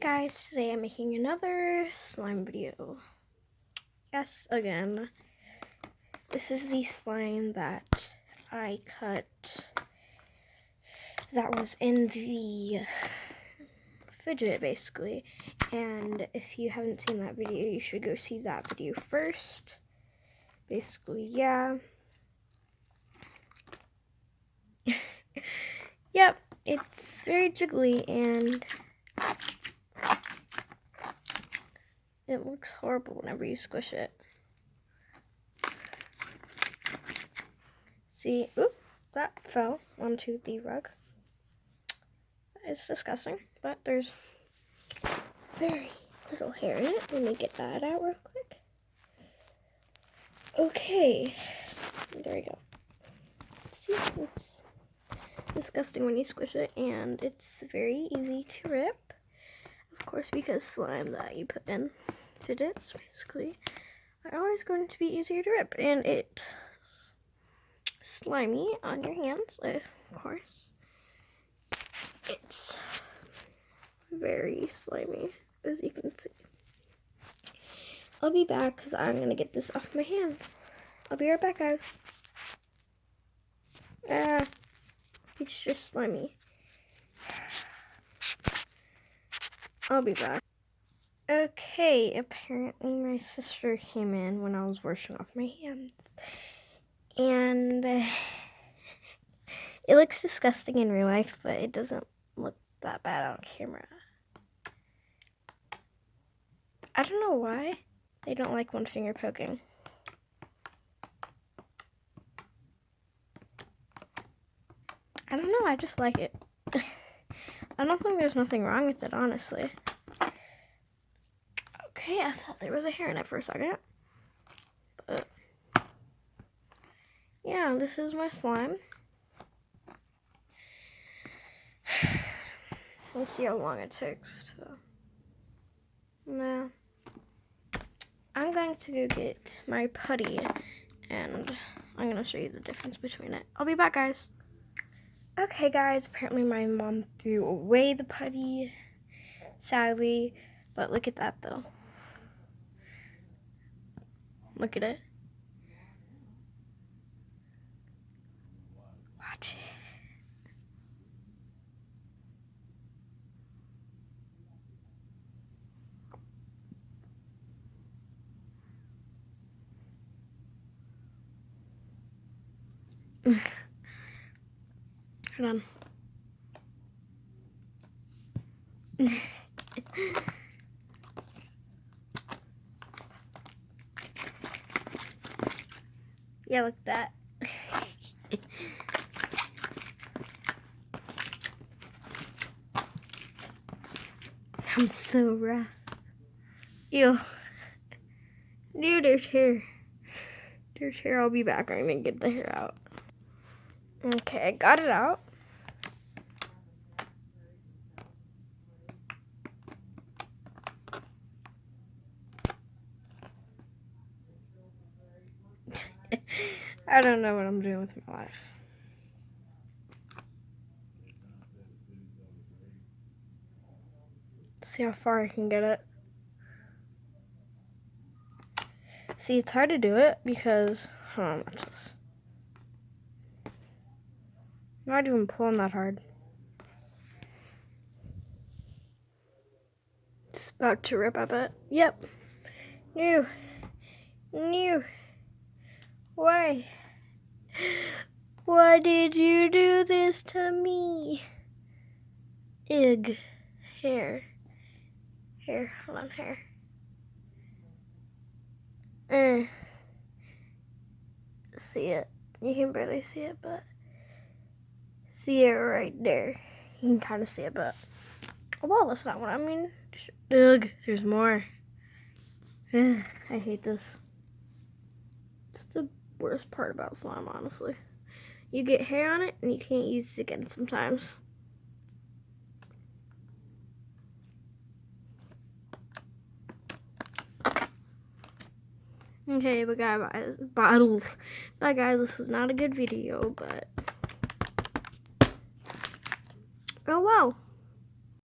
guys, today I'm making another slime video. Yes, again. This is the slime that I cut that was in the fidget, basically. And if you haven't seen that video, you should go see that video first. Basically, yeah. Yep, it's very jiggly and it looks horrible whenever you squish it. See, oop, that fell onto the rug. It's disgusting, but there's very little hair in it. Let me get that out real quick. Okay, there we go. See, it's disgusting when you squish it, and it's very easy to rip. Of course, because slime that you put in fidgets, basically, are always going to be easier to rip, and it's slimy on your hands, of course. It's very slimy, as you can see. I'll be back because I'm going to get this off my hands. I'll be right back, guys. It's just slimy. I'll be back. Okay, apparently my sister came in when I was washing off my hands. And it looks disgusting in real life, but it doesn't look that bad on camera. I don't know why they don't like one finger poking. I don't know, I just like it. I don't think there's nothing wrong with it, honestly. Okay, I thought there was a hair in it for a second. But yeah, this is my slime. Let's see how long it takes to... No. I'm going to go get my putty, and I'm going to show you the difference between it. I'll be back, guys. Okay, guys, apparently my mom threw away the putty, sadly, but look at that, though. Look at it. Watch it. Hold on. Yeah, look at that. I'm so rough. Ew. Dude, there's hair. There's hair. I'll be back. I'm gonna get the hair out. Okay, I got it out. I don't know what I'm doing with my life. See how far I can get it. See, it's hard to do it because, hold on, watch this. I'm not even pulling that hard. It's about to rip, I bet. Yep. New. Why? Why did you do this to me? Ugh. Hair. Hold on, hair. See it. You can barely see it, but see it right there. You can kind of see it, but well, that's not what I mean. Ugh, there's more. I hate this. It's the worst part about slime, honestly. You get hair on it and you can't use it again sometimes. Okay, but guys, this was not a good video, but